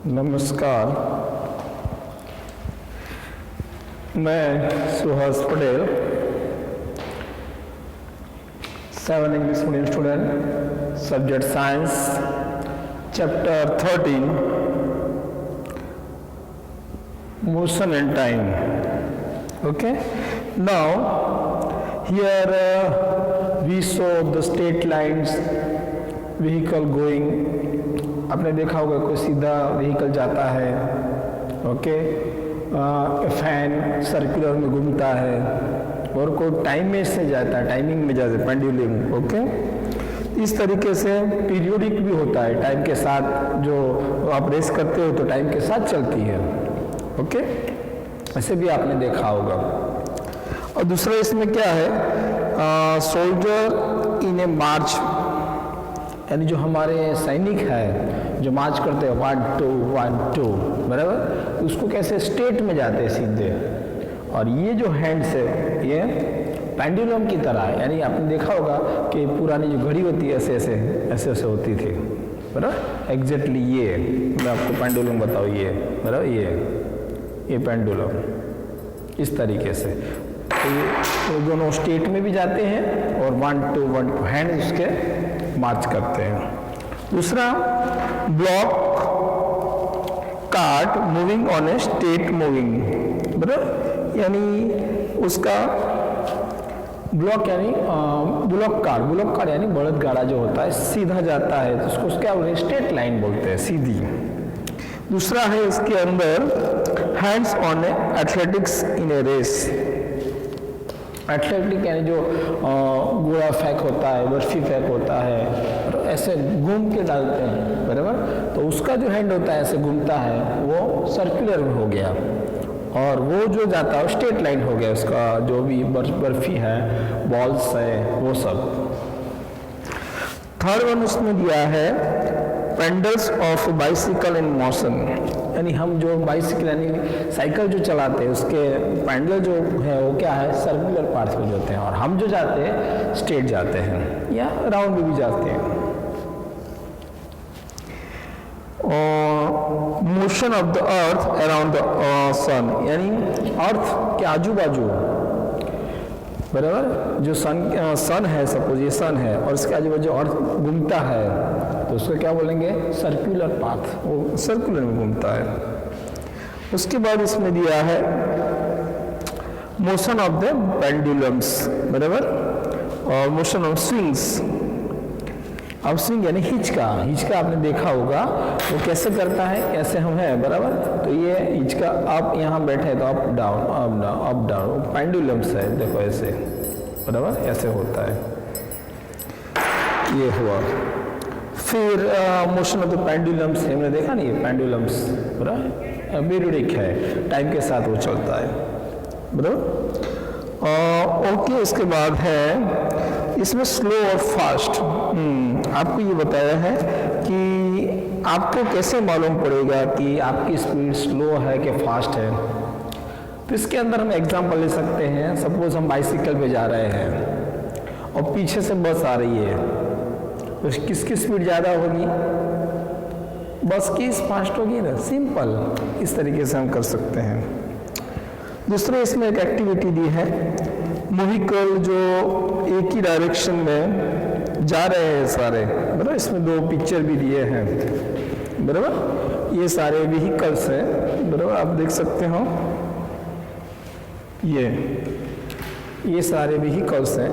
नमस्कार, मैं Suhas Patel, 7 English medium student, subject science, chapter 13, motion and time. Okay, now here we saw the straight lines, vehicle going. आपने देखा होगा कोई सीधा व्हीकल जाता है, ओके, फैन सर्कुलर में घूमता है, और कोई टाइम में से जाता है, टाइमिंग में जाता है, पेंडुलम, ओके। इस तरीके से पीरियोडिक भी होता है, टाइम के साथ जो आप रेस करते हो तो टाइम के साथ चलती है, ओके, ऐसे भी आपने देखा होगा। और दूसरा इसमें क्या है, सोल्जर इन ए मार्च, यानी जो हमारे सैनिक है जो मार्च करते हैं 1 2 1 2, बराबर, उसको कैसे स्टेट में जाते हैं सीधे। और ये जो हैंड्स है ये पेंडुलम की तरह है, यानी आपने देखा होगा कि पुरानी जो घड़ी होती है ऐसे ऐसे ऐसे ऐसे होती थी, बराबर, एग्जैक्टली ये मैं आपको पेंडुलम बताऊँ, ये बराबर, ये पेंडुलम इस तरीके से, तो ये दोनों स्टेट में भी जाते हैं और 1 2 1 2 हैंड उसके मार्च करते हैं। दूसरा, block cart moving on A state moving, बराबर, यानी उसका ब्लॉक यानी ब्लॉक कार्ट यानी बड़द गाड़ा जो होता है सीधा जाता है, तो उसको क्या बोलते हैं, स्ट्रेट लाइन बोलते हैं, सीधी। दूसरा है इसके अंदर hands on a athletics in a race. Athletic यानी जो गोला फेंक होता है, बर्फी फेंक होता है, और ऐसे घूम के डालते हैं, बराबर, तो उसका जो हैंड होता है ऐसे घूमता है, वो सर्कुलर में हो गया, और वो जो जाता है स्ट्रेट लाइन हो गया, उसका जो भी बर्फी है, बॉल्स है, वो सब। थर्ड वन उसमें दिया है पेंडल्स ऑफ बाइसिकल इन मोशन, यानी हम जो बाइसिकल यानी साइकिल जो चलाते हैं उसके पैंडल जो है वो क्या है, सर्कुलर पार्ट्स में होते हैं, और हम जो जाते हैं स्ट्रेट जाते हैं या राउंड में भी जाते हैं। और motion of the earth around the sun, यानी अर्थ के आजू बाजू, बराबर, जो सन है, सपोज ये सन है और इसके आजू बाजू अर्थ घूमता है, तो उसको क्या बोलेंगे, सर्कुलर पाथ, वो सर्कुलर में घूमता है। उसके बाद इसमें दिया है मोशन ऑफ द पेंडुलम्स, बराबर, और मोशन ऑफ स्विंग्स। अब स्विंग यानी हिचका आपने देखा होगा वो कैसे करता है, ऐसे हम हैं, बराबर, तो ये हिचका आप यहाँ बैठे तो up down up down up down, pendulums है, देखो ऐसे, बराबर, ऐसे होता है, ये हुआ। फिर मोशन ऑफ द पेंडुलम्स हमने देखा नहीं, पेंडुलम्स बराबर पीरियोडिक है, टाइम के साथ वो चलता है, बराबर। ओके, उसके बाद है इसमें स्लो और फास्ट। आपको ये बताया है कि आपको कैसे मालूम पड़ेगा कि आपकी स्पीड स्लो है कि फास्ट है। तो इसके अंदर हम एग्जांपल ले सकते हैं, सपोज हम बाइसिकल पे जा रहे हैं और पीछे से बस आ रही है, तो किसकी स्पीड ज़्यादा होगी, बस की फास्ट होगी ना, सिंपल, इस तरीके से हम कर सकते हैं। दूसरे इसमें एक एक्टिविटी दी है, व्हीकल जो एक ही डायरेक्शन में जा रहे हैं सारे, बराबर, इसमें 2 पिक्चर भी दिए हैं, बराबर, ये सारे व्हीकल्स हैं, बराबर, आप देख सकते हो, ये सारे व्हीकल्स हैं।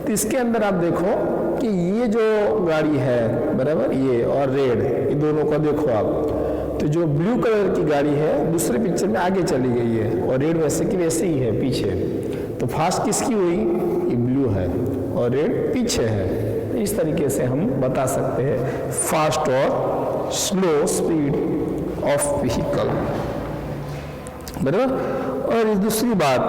तो इसके अंदर आप देखो कि ये जो गाड़ी है, बराबर, ये और रेड, ये दोनों का देखो आप, तो जो ब्लू कलर की गाड़ी है दूसरे पिक्चर में आगे चली गई है, और रेड वैसे की वैसे ही है पीछे, तो फास्ट किसकी हुई, ये ब्लू है और रेड पीछे है। इस तरीके से हम बता सकते हैं फास्ट और स्लो स्पीड ऑफ व्हीकल, बराबर। और दूसरी बात,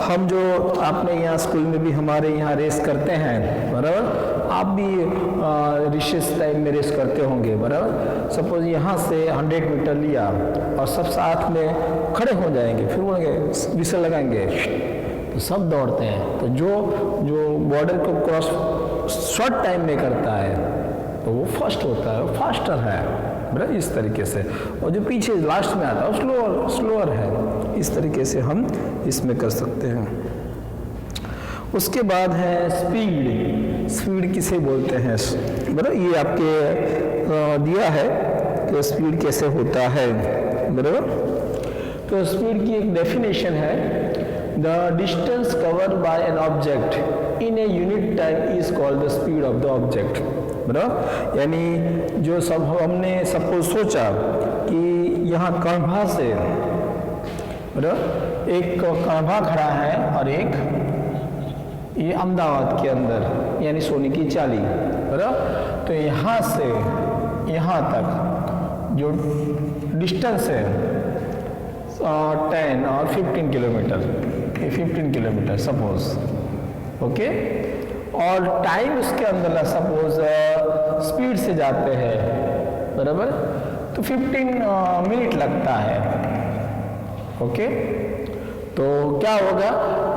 हम जो आपने यहाँ स्कूल में भी हमारे यहाँ रेस करते हैं, बराबर, आप भी रिसेस टाइम में रेस करते होंगे, बराबर। सपोज यहाँ से 100 मीटर लिया और सब साथ में खड़े हो जाएंगे, फिर बोलेंगे विसल लगाएंगे, तो सब दौड़ते हैं, तो जो बॉर्डर को क्रॉस शॉर्ट टाइम में करता है तो वो फर्स्ट होता है, वो फास्टर है, बराबर, इस तरीके से। और जो पीछे लास्ट में आता है वो स्लोअर है। इस तरीके से हम इसमें कर सकते हैं। उसके बाद है स्पीड किसे बोलते हैं, बराबर, ये आपके दिया है कि स्पीड कैसे होता है, बराबर। तो स्पीड की एक डेफिनेशन है, the distance covered by an object in a unit time is called the speed of the object, बराबर। यानी जो सब हमने सपोज सोचा कि यहाँ कण्वा से, बराबर, एक कण्वा खड़ा है और एक ये अहमदाबाद के अंदर यानी सोने की चाली, बराबर। तो यहाँ से यहाँ तक जो डिस्टेंस है 10 और 15 किलोमीटर, 15 किलोमीटर सपोज, ओके। और टाइम उसके अंदर सपोज स्पीड से जाते हैं, बराबर, तो 15 मिनट लगता है, ओके। तो क्या होगा,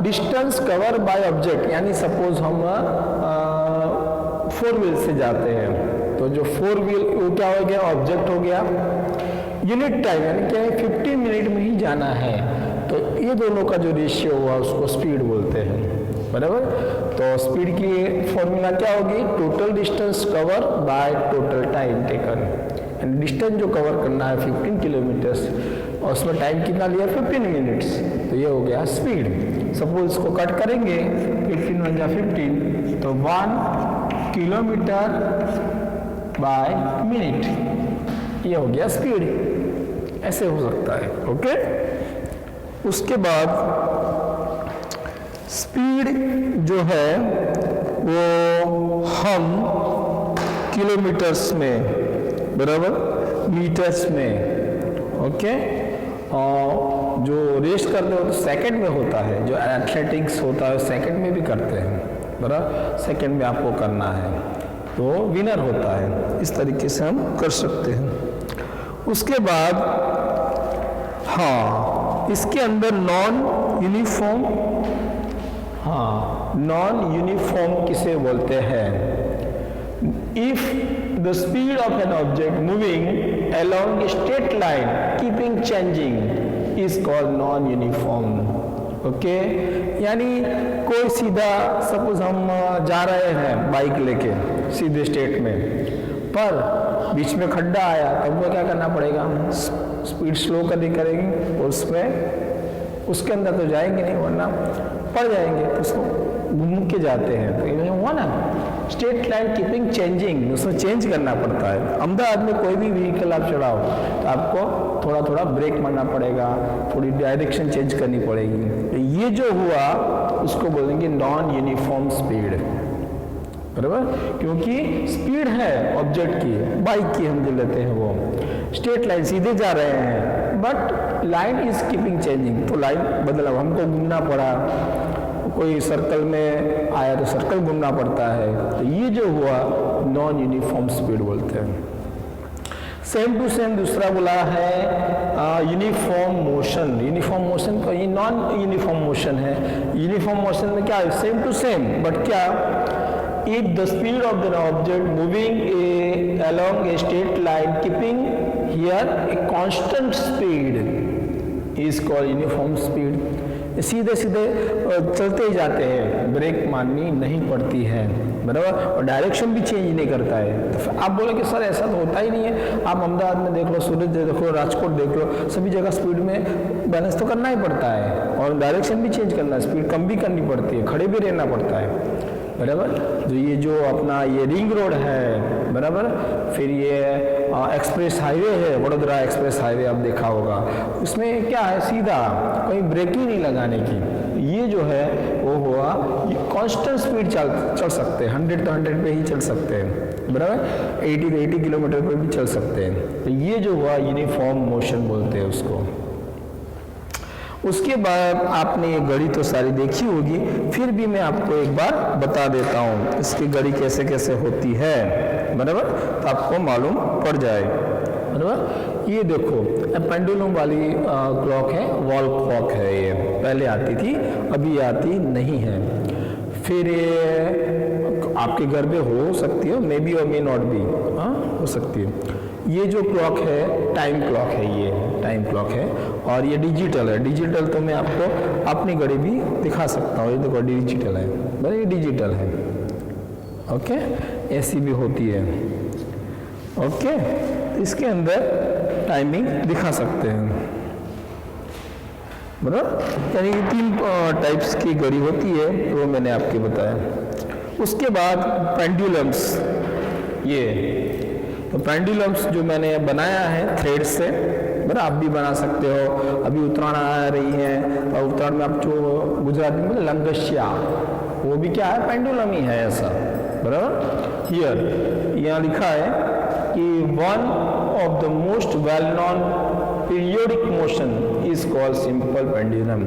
डिस्टेंस कवर बाय ऑब्जेक्ट, यानी सपोज हम 4 व्हील से जाते हैं, तो जो 4 व्हील वो क्या हो गया, ऑब्जेक्ट हो गया। यूनिट टाइम यानी क्या है, 15 मिनट में ही जाना है, तो ये दोनों का जो रेशियो हुआ उसको स्पीड बोलते हैं, बराबर। तो स्पीड की फॉर्मूला क्या होगी, total distance cover by total time taken. Distance जो कवर करना है 15 किलोमीटर्स और उसमें टाइम कितना लिया, 15 मिनट्स, तो ये हो गया स्पीड। सपोज इसको कट करेंगे 15 × 15 तो 1 किलोमीटर बाय मिनट, ये हो गया स्पीड। ऐसे हो सकता है, ओके। उसके बाद स्पीड जो है वो हम किलोमीटर्स में, बराबर, मीटर्स में, ओके। और जो रेस करते हो तो सेकंड में होता है, जो एथलेटिक्स होता है सेकंड में भी करते हैं, बराबर, सेकंड में आपको करना है तो विनर होता है। इस तरीके से हम कर सकते हैं। उसके बाद हाँ, इसके अंदर नॉन यूनिफॉर्म किसे बोलते हैं, if the speed of an object moving along straight line keeping changing is called non uniform, okay. यानी कोई सीधा, सपोज हम जा रहे हैं बाइक लेके सीधे स्ट्रेट में, पर बीच में खड्डा आया तब वो क्या करना पड़ेगा, स्पीड स्लो करनी करेंगे, उसमें उसके अंदर तो जाएंगे नहीं वरना पड़ जाएंगे, तो उसको घूम के जाते हैं। तो ये हुआ ना, स्ट्रेट लाइन कीपिंग चेंजिंग, उसमें चेंज करना पड़ता है। अहमदाबाद में कोई भी व्हीकल आप चढ़ाओ तो आपको थोड़ा थोड़ा ब्रेक मारना पड़ेगा, थोड़ी डायरेक्शन चेंज करनी पड़ेगी। तो ये जो हुआ उसको बोलेंगे नॉन यूनिफॉर्म स्पीड, बराबर, क्योंकि स्पीड है ऑब्जेक्ट की, बाइक की हम जो लेते हैं वो स्ट्रेट लाइन सीधे जा रहे हैं, but line is keeping changing, तो लाइन बदला, हमको घूमना पड़ा, कोई सर्कल में आया तो सर्कल घूमना पड़ता है। तो ये जो हुआ नॉन यूनिफॉर्म स्पीड बोलते हैं। सेम टू सेम दूसरा बोला है यूनिफॉर्म मोशन। यूनिफॉर्म मोशन का ये नॉन यूनिफॉर्म मोशन है। यूनिफॉर्म मोशन में क्या है, सेम टू सेम, बट क्या, if the speed of the object moving along a straight line keeping here a constant speed is called uniform speed। सीधे सीधे चलते ही जाते हैं, ब्रेक मारनी नहीं पड़ती है, बराबर, और डायरेक्शन भी चेंज नहीं करता है। तो आप बोले कि सर ऐसा तो होता ही नहीं है, आप अहमदाबाद में देख लो, सूरत देख लो, राजकोट देख लो, सभी जगह स्पीड में बैलेंस तो करना ही पड़ता है और डायरेक्शन भी चेंज करना है, स्पीड कम भी करनी पड़ती है, खड़े भी रहना पड़ता है, बराबर। जो ये जो अपना ये रिंग रोड है, बराबर, फिर ये एक्सप्रेस हाईवे है, वडोदरा एक्सप्रेस हाईवे आप देखा होगा, उसमें क्या है, सीधा कोई ब्रेक ही नहीं लगाने की। ये जो है वो हुआ, ये कांस्टेंट स्पीड चल सकते हैं, 100 तो 100 पे ही चल सकते हैं, बराबर, 80 तो 80 किलोमीटर पे भी चल सकते हैं। तो ये जो हुआ यूनिफॉर्म मोशन बोलते हैं उसको। उसके बाद आपने ये घड़ी तो सारी देखी होगी, फिर भी मैं आपको एक बार बता देता हूँ इसकी घड़ी कैसे कैसे होती है, बराबर, तो आपको मालूम पड़ जाए, बराबर। ये देखो पेंडुलम वाली क्लॉक है, वॉल क्लॉक है, ये पहले आती थी, अभी आती नहीं है। फिर ये आपके घर में हो सकती है, मे बी और मे नॉट भी, हाँ हो सकती है। ये जो क्लॉक है टाइम क्लॉक है, ये टाइम क्लॉक है, और ये डिजिटल है। डिजिटल तो मैं आपको अपनी घड़ी भी दिखा सकता हूँ, ये देखो डिजिटल है, बस ये डिजिटल है। ओके, ऐसी भी होती है। ओके, इसके अंदर टाइमिंग दिखा सकते हैं, बराबर। यानी 3 टाइप्स की घड़ी होती है, वो मैंने आपको बताया। उसके बाद पेंडुलम्स, ये तो पेंडुलम्स जो मैंने बनाया है थ्रेड से, बराबर, आप भी बना सकते हो। अभी उत्तरायण आ रही है, और उत्तरायण में आप जो गुजराती में लंगशिया, वो भी क्या है, पेंडुलम ही है ऐसा, बराबर। हियर यहाँ लिखा है कि one of the most well known periodic motion is called simple pendulum.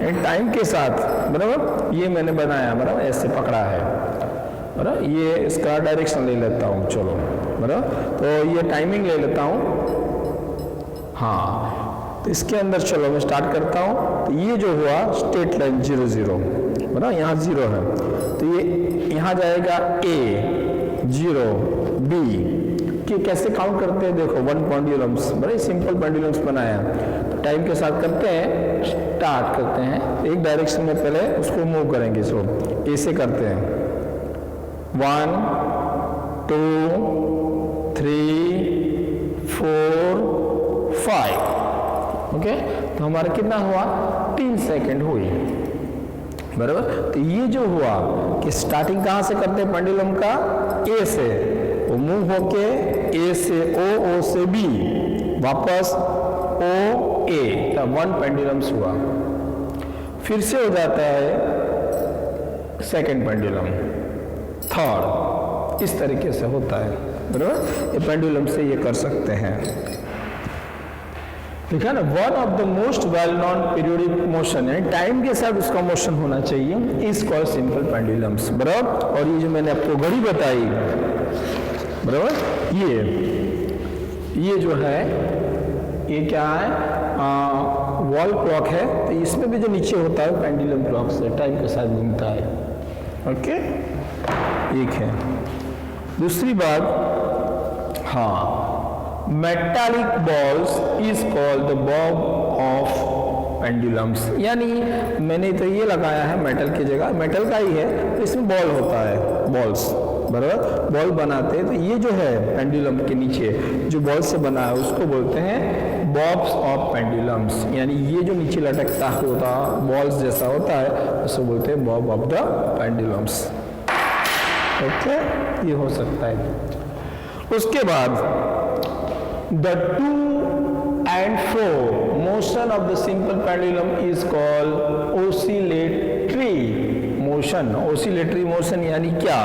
And time के साथ, बराबर, ये मैंने बनाया, बराबर, ऐसे पकड़ा है, बराबर। ये इसका डायरेक्शन ले लेता हूँ, चलो, बराबर। तो ये टाइमिंग ले लेता हूँ, हाँ। तो इसके अंदर चलो मैं स्टार्ट करता हूँ। तो ये जो हुआ स्टेट लाइन 0 0, बराबर, यहाँ 0 है, तो ये यहाँ जाएगा A 0 B कि कैसे काउंट करते हैं, देखो 1 पेंडुलम्स, बड़े सिंपल पेंडुलम्स बनाया। तो टाइम के साथ करते हैं, स्टार्ट करते हैं एक डायरेक्शन में, पहले उसको मूव करेंगे, सो ऐसे करते हैं 1 2 3 4 5। ओके, तो हमारा कितना हुआ, 3 सेकंड हुई, बराबर। तो ये जो हुआ कि स्टार्टिंग कहाँ से करते हैं पेंडुलम का, ए से, वो मूव होके ए से ओ से बी, वापस ओ ए, तो 1 पेंडुलम्स हुआ। फिर से हो जाता है सेकंड पेंडुलम, थर्ड, इस तरीके से होता है, बराबर। ये पेंडुलम से ये कर सकते हैं, ठीक है ना। One of the most well known periodic motion है, टाइम के साथ उसका मोशन होना चाहिए, इज कॉल्ड सिंपल पेंडुलम्स, बराबर। और ये जो मैंने आपको घड़ी बताई, बराबर, ये जो है, ये क्या है, वॉल क्लॉक है। तो इसमें भी जो नीचे होता है पेंडुलम क्लॉक से टाइम के साथ घूमता है। ओके, एक है। दूसरी बात, हाँ, metallic balls is called the Bob of pendulums, यानी मैंने तो ये लगाया है मेटल की जगह, मेटल का ही है, तो इसमें बॉल होता है, बॉल्स, बराबर, बॉल बनाते हैं। तो ये जो है पेंडुलम के नीचे जो बॉल से बना है, उसको बोलते हैं बॉब्स ऑफ पेंडुलम्स, यानी ये जो नीचे लटकता होता बॉल्स जैसा होता है, उसको बोलते हैं Bob of the pendulums. Okay, ये हो सकता है। उसके बाद the to and fro motion of the simple pendulum is called oscillatory motion। oscillatory motion यानी क्या,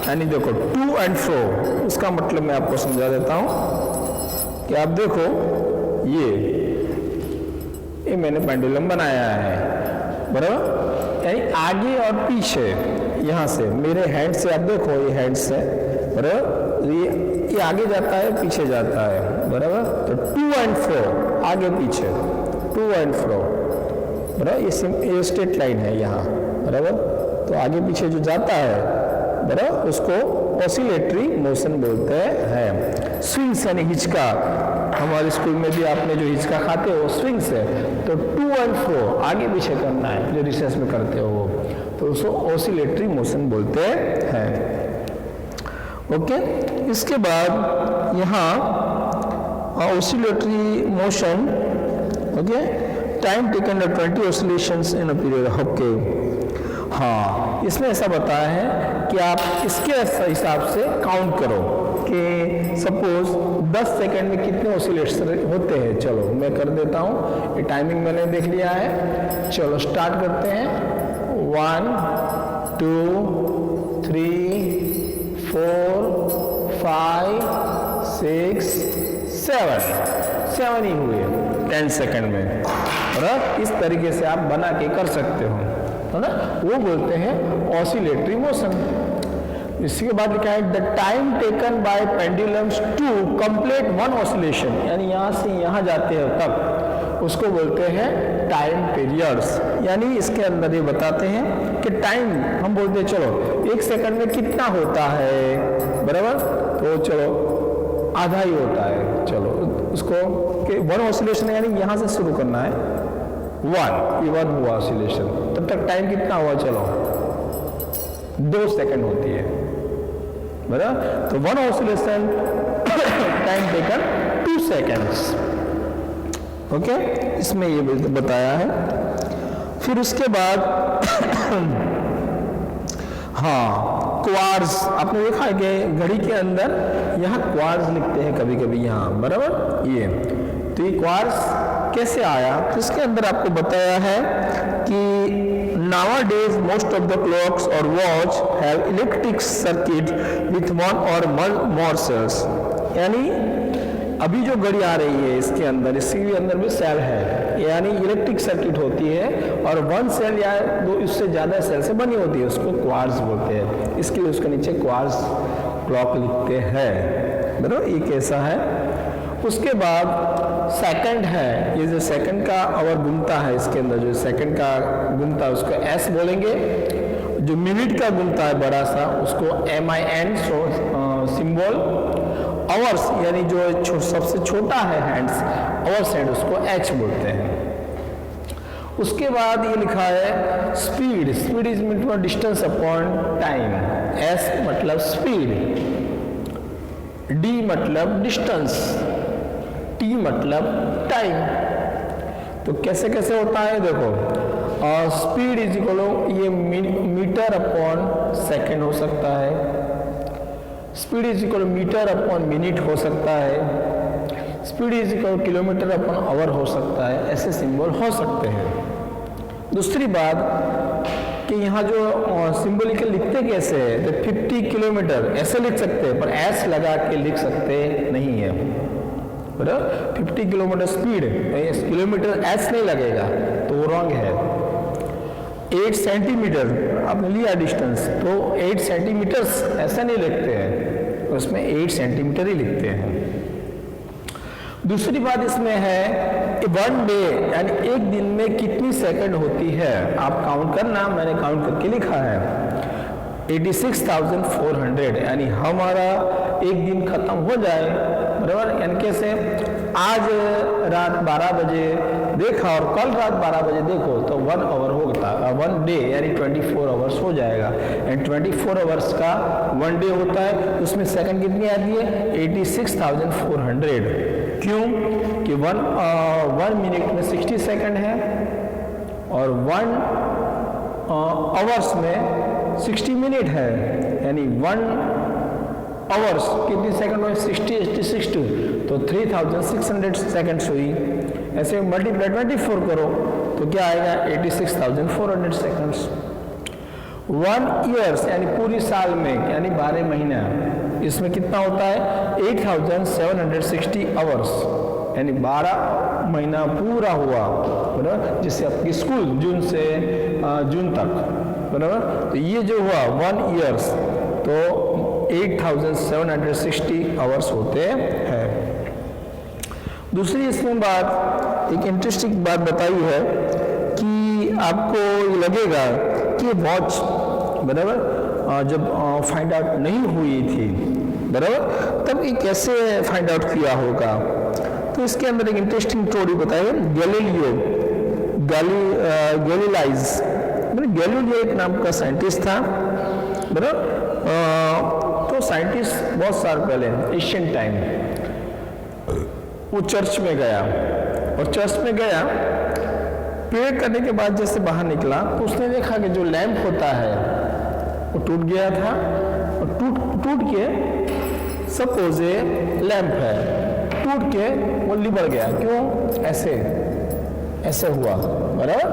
यानी देखो to and fro, इसका मतलब मैं आपको समझा देता हूं कि आप देखो ये मैंने पेंडुलम बनाया है, बराबर, यानी आगे और पीछे, यहाँ से मेरे हैंड से आप देखो, ये हैंड से, बराबर, ये आगे जाता है, पीछे जाता है, बराबर। तो टू एंड फ्रो, आगे पीछे, टू एंड फ्रो, बराबर। ये स्ट्रेट लाइन है यहाँ, बराबर। तो आगे पीछे जो जाता है, बराबर, उसको ऑसिलेटरी मोशन बोलते हैं। स्विंग्स यानी हिचका, हमारे स्कूल में भी आपने जो हिचका खाते हो वो स्विंग्स है। तो टू एंड फ्रो, आगे पीछे करना है, जो रिसेस में करते हो वो, तो उसको ऑसिलेटरी मोशन बोलते हैं। ओके, इसके बाद यहाँ oscillatory motion, okay, time taken 20 oscillations in a period. Okay, हाँ, इसमें ऐसा बताया है कि आप इसके हिसाब से काउंट करो कि सपोज 10 सेकंड में कितने ऑसिलेशन होते हैं। चलो मैं कर देता हूँ, ये टाइमिंग मैंने देख लिया है। चलो स्टार्ट करते हैं, 1 2 3 4 5 6 7 ही हुए 10 सेकंड में, और इस तरीके से आप बना के कर सकते हो, है ना। वो बोलते हैं ऑसिलेटरी मोशन। इसके बाद लिखा है the time taken by pendulums to complete one oscillation, यानी यहाँ से यहाँ जाते हैं तक, उसको बोलते हैं टाइम पीरियड्स। यानी इसके अंदर ये बताते हैं कि टाइम, हम बोलते हैं चलो 1 सेकंड में कितना होता है, बराबर। तो चलो आधा ही होता है। चलो उसको कि वन ऑसिलेशन यानी यहाँ से शुरू करना है, ये वन हुआ ऑसिलेशन, तब तक टाइम कितना हुआ, चलो 2 सेकंड होती है, बराबर। तो one oscillation time taken 2 seconds. Okay, इसमें ये बताया है। फिर उसके बाद हाँ, क्वार्ट्ज, आपने देखा है कि घड़ी के अंदर यहाँ क्वार्ट्ज लिखते हैं कभी कभी यहाँ, बराबर। ये तो ये क्वार्ट्ज कैसे आया, तो इसके अंदर आपको बताया है कि nowadays most of the clocks or watch have electric circuit with one or more cells, यानी अभी जो घड़ी आ रही है इसके अंदर, इसके अंदर भी सेल है, यानी इलेक्ट्रिक सर्किट होती है और 1 सेल या 2 इससे ज़्यादा सेल से बनी होती है, उसको क्वार्ट्ज बोलते हैं। इसके लिए उसके नीचे क्वार्ट्ज क्लॉक लिखते हैं, बराबर। ये कैसा है। उसके बाद सेकंड है, ये जो सेकंड का आवर घूमता है, इसके अंदर जो सेकंड का घूमता है उसको एस बोलेंगे। जो मिनट का घूमता है बड़ा सा उसको MIN सिंबल। आवर्स यानी जो सबसे छोटा है हैंड्स, आवर्स हैंड, उसको H बोलते हैं। उसके बाद ये लिखा है speed, speed is mean to distance upon time. S मतलब स्पीड, D मतलब डिस्टेंस, T मतलब टाइम। तो कैसे कैसे होता है देखो, और स्पीड इज इक्वल ये मीटर अपॉन सेकेंड हो सकता है, speed is equal metre upon minute हो सकता है, speed is equal kilometre upon hour हो सकता है, ऐसे सिंबल हो सकते हैं। दूसरी बात कि यहाँ जो सिंबल लिखते कैसे है, तो 50 किलोमीटर ऐसे लिख सकते हैं, पर एस लगा के लिख सकते नहीं है, बराबर। 50 किलोमीटर स्पीड, किलोमीटर एस नहीं लगेगा तो वो रॉन्ग है। 8 सेंटीमीटर आपने लिया डिस्टेंस, तो 8 सेंटीमीटर्स ऐसा नहीं लिखते हैं, उसमें 8 सेंटीमीटर ही लिखते हैं। दूसरी बात इसमें है 1 डे यानी एक दिन में कितनी सेकंड होती है, आप काउंट करना, मैंने काउंट करके लिखा है 86,400, यानी हमारा एक दिन खत्म हो जाए, बराबर। यानी कैसे, आज रात 12 बजे देखा और कल रात 12 बजे देखो तो 1 आवर होता, 1 डे यानी 24 आवर्स हो जाएगा। एंड 24 आवर्स का 1 डे होता है, उसमें सेकंड कितनी आती है 86,400। क्यों कि 1 मिनट में 60 सेकंड है और 1 आवर्स में 60 मिनट है, यानी 1 आवर्स कितनी सेकंड हुई 60 60 तो 3600 सेकंड्स हुई। ऐसे मल्टीप्लाई 24 करो तो क्या आएगा 86,400 सेकंड्स। 1 ईयर्स यानी पूरी साल में यानी 12 महीना, इसमें कितना होता है 8,760 आवर्स, यानी 12 महीना पूरा हुआ, बराबर। जिससे आपकी स्कूल जून से जून तक, बराबर। तो ये जो हुआ 1 ईयर्स तो 8,760 आवर्स होते हैं। दूसरी इसमें बात, एक इंटरेस्टिंग बात बताई है कि आपको ये लगेगा कि वॉच, बराबर, जब फाइंड आउट नहीं हुई थी, बराबर, तब ये कैसे फाइंड आउट किया होगा। तो इसके अंदर एक इंटरेस्टिंग स्टोरी बताई है। गैलीलियो गैलीलाइज, गैलीलियो एक नाम का साइंटिस्ट था, बराबर। तो साइंटिस्ट बहुत साल पहले एशियन टाइम वो चर्च में गया, और चर्च में गया प्रे करने के बाद जैसे बाहर निकला तो उसने देखा कि जो लैंप होता है वो टूट गया था, और टूट के सपोज लैंप है, टूट के वो लिबड़ गया। क्यों ऐसे हुआ, बराबर,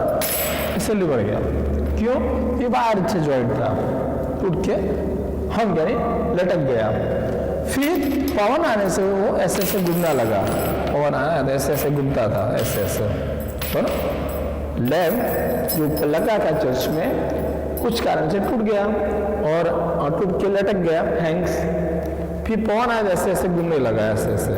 ऐसे लिबड़ गया। क्यों, ये बाहर से जॉइंट था, टूट के हम यानी लटक गया। फिर पवन आने से वो ऐसे ऐसे घूमने लगा, पवन आया तो ऐसे ऐसे घूमता था, ऐसे ऐसे, तो लैंप जो लगा था चर्च में कुछ कारण से टूट गया और टूट के लटक गया, हैंग्स। फिर पवन आया ऐसे ऐसे घूमने लगा, ऐसे ऐसे,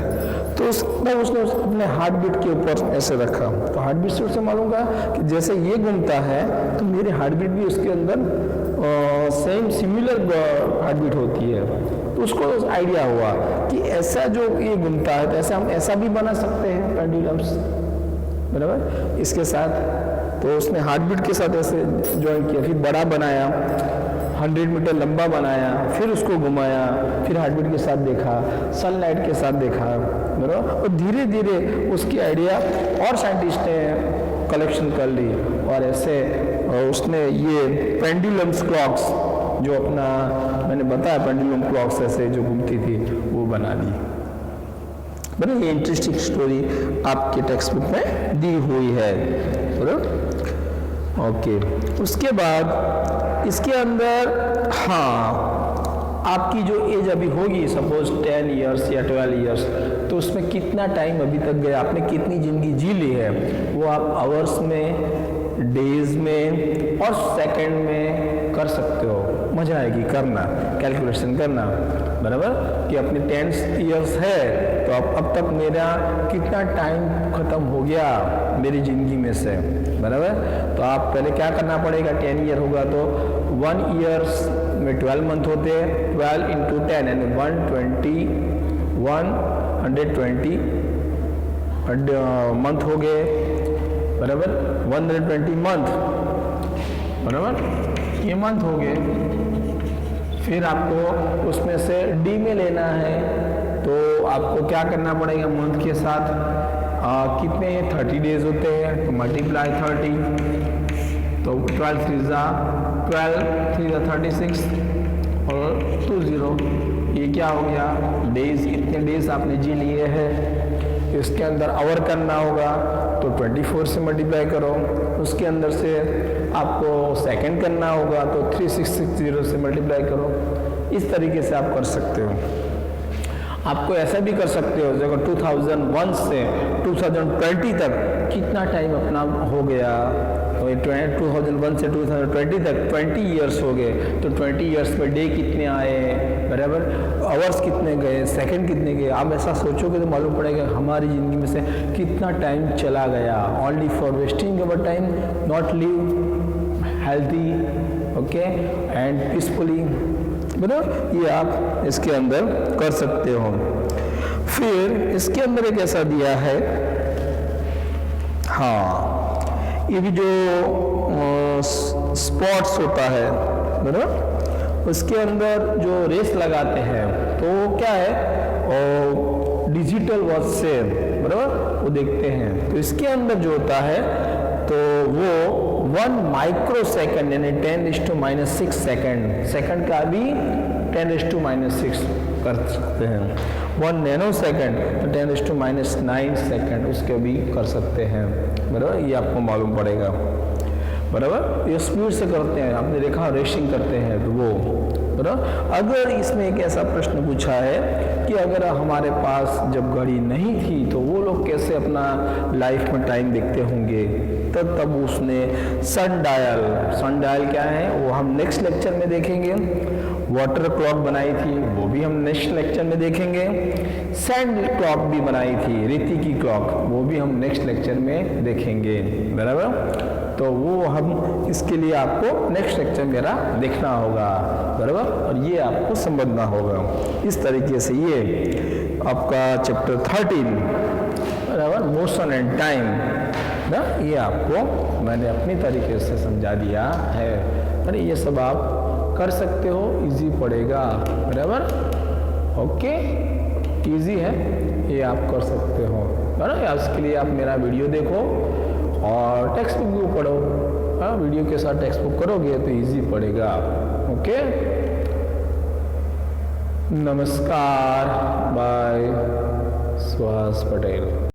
तो उसने अपने हार्ट बीट के ऊपर ऐसे रखा, तो हार्ट बीट से उससे मालूम का कि जैसे ये घूमता है तो मेरी हार्ट बीट भी उसके अंदर सेम सिमिलर हार्ट बीट होती है। तो उसको आइडिया हुआ कि ऐसा जो ये घूमता है तो ऐसा हम ऐसा भी बना सकते हैं पेंडुलम्स, बराबर। इसके साथ तो उसने हार्ट बीट के साथ ऐसे ज्वाइन किया, फिर बड़ा बनाया, 100 मीटर लंबा बनाया, फिर उसको घुमाया, फिर हार्ट बीट के साथ देखा, सनलाइट के साथ देखा, बराबर। और धीरे धीरे उसकी आइडिया और साइंटिस्ट ने कलेक्शन कर ली और ऐसे उसने ये पेंडुलम्स क्लॉक्स जो अपना मैंने बताया पेंडुलम क्लॉक्स ऐसे जो घूमती थी वो बना दी। बड़ी ये इंटरेस्टिंग स्टोरी आपके टेक्स्ट बुक में दी हुई है, बराबर। ओके, उसके बाद इसके अंदर आपकी जो एज अभी होगी सपोज 10 इयर्स या 12 इयर्स, तो उसमें कितना टाइम अभी तक गया, आपने कितनी ज़िंदगी जी ली है, वो आप आवर्स में, डेज में और सेकंड में कर सकते हो। मजा आएगी करना, कैलकुलेशन करना, बराबर। कि अपने 10 इयर्स है तो अब तक मेरा कितना टाइम खत्म हो गया मेरी ज़िंदगी में से, बराबर। तो आप पहले क्या करना पड़ेगा, 10 ईयर होगा तो 1 ईयर्स में 12 मंथ होते हैं, 12 इंटू 10 यानी 120 मंथ हो गए, बराबर। 120 मंथ, बराबर, ये मंथ हो गए। फिर आपको उसमें से डी में लेना है तो आपको क्या करना पड़ेगा, मंथ के साथ कितने 30 डेज होते हैं तो मल्टीप्लाई 30, तो 12 3 जा 36 और 20, ये क्या हो गया, डेज। इतने डेज आपने जी लिए हैं। इसके अंदर आवर करना होगा तो 24 से मल्टीप्लाई करो, उसके अंदर से आपको सेकंड करना होगा तो 3660 से मल्टीप्लाई करो। इस तरीके से आप कर सकते हो। आपको ऐसा भी कर सकते हो जगह 2001 से 2020 तक कितना टाइम अपना हो गया, तो 2001 से 2020 तक 20 ईयर्स हो गए, तो 20 ईयर्स में डे कितने आए, बराबर, आवर्स कितने गए, सेकंड कितने गए। आप ऐसा सोचोगे तो मालूम पड़ेगा हमारी ज़िंदगी में से कितना टाइम चला गया, only for wasting our time, not live healthy, okay and peacefully, बराबर। ये आप इसके अंदर कर सकते हो। फिर इसके अंदर एक ऐसा दिया है, ये भी जो स्पोर्ट्स होता है, बराबर, उसके अंदर जो रेस लगाते हैं तो क्या है, डिजिटल वॉच से, बराबर, वो देखते हैं। तो इसके अंदर जो होता है तो वो 1 माइक्रो सेकेंड यानी 10⁻⁶ सेकंड का भी 10⁻�6 कर सकते हैं। 1 नैनो सेकेंड तो 10⁻⁹ सेकंड उसके भी कर सकते हैं, बराबर। ये आपको मालूम पड़ेगा, बराबर। ये स्पीड से करते हैं, आपने देखा रेसिंग करते हैं तो वो, बराबर। अगर इसमें एक ऐसा प्रश्न पूछा है कि अगर हमारे पास जब घड़ी नहीं थी तो वो लोग कैसे अपना लाइफ में टाइम देखते होंगे, तब उसने सनडायल क्या है वो हम नेक्स्ट लेक्चर में देखेंगे। वाटर क्लॉक बनाई थी वो भी हम नेक्स्ट लेक्चर में देखेंगे। सैंड क्लॉक भी बनाई थी, रेती की क्लॉक, वो भी हम नेक्स्ट लेक्चर में देखेंगे, बराबर। तो वो हम इसके लिए आपको नेक्स्ट लेक्चर मेरा देखना होगा, बराबर, और ये आपको समझना होगा। इस तरीके से ये आपका चैप्टर 13, बराबर, मोशन एंड टाइम ना, ये आपको मैंने अपनी तरीके से समझा दिया है। अरे ये सब आप कर सकते हो, इजी पड़ेगा, बराबर, ओके, इजी है, ये आप कर सकते हो, बराबर। इसके लिए आप मेरा वीडियो देखो और टेक्स्ट बुक भी पढ़ो, वीडियो के साथ टेक्स्ट बुक करोगे तो इजी पड़ेगा, ओके। नमस्कार, बाय, सुहास पटेल।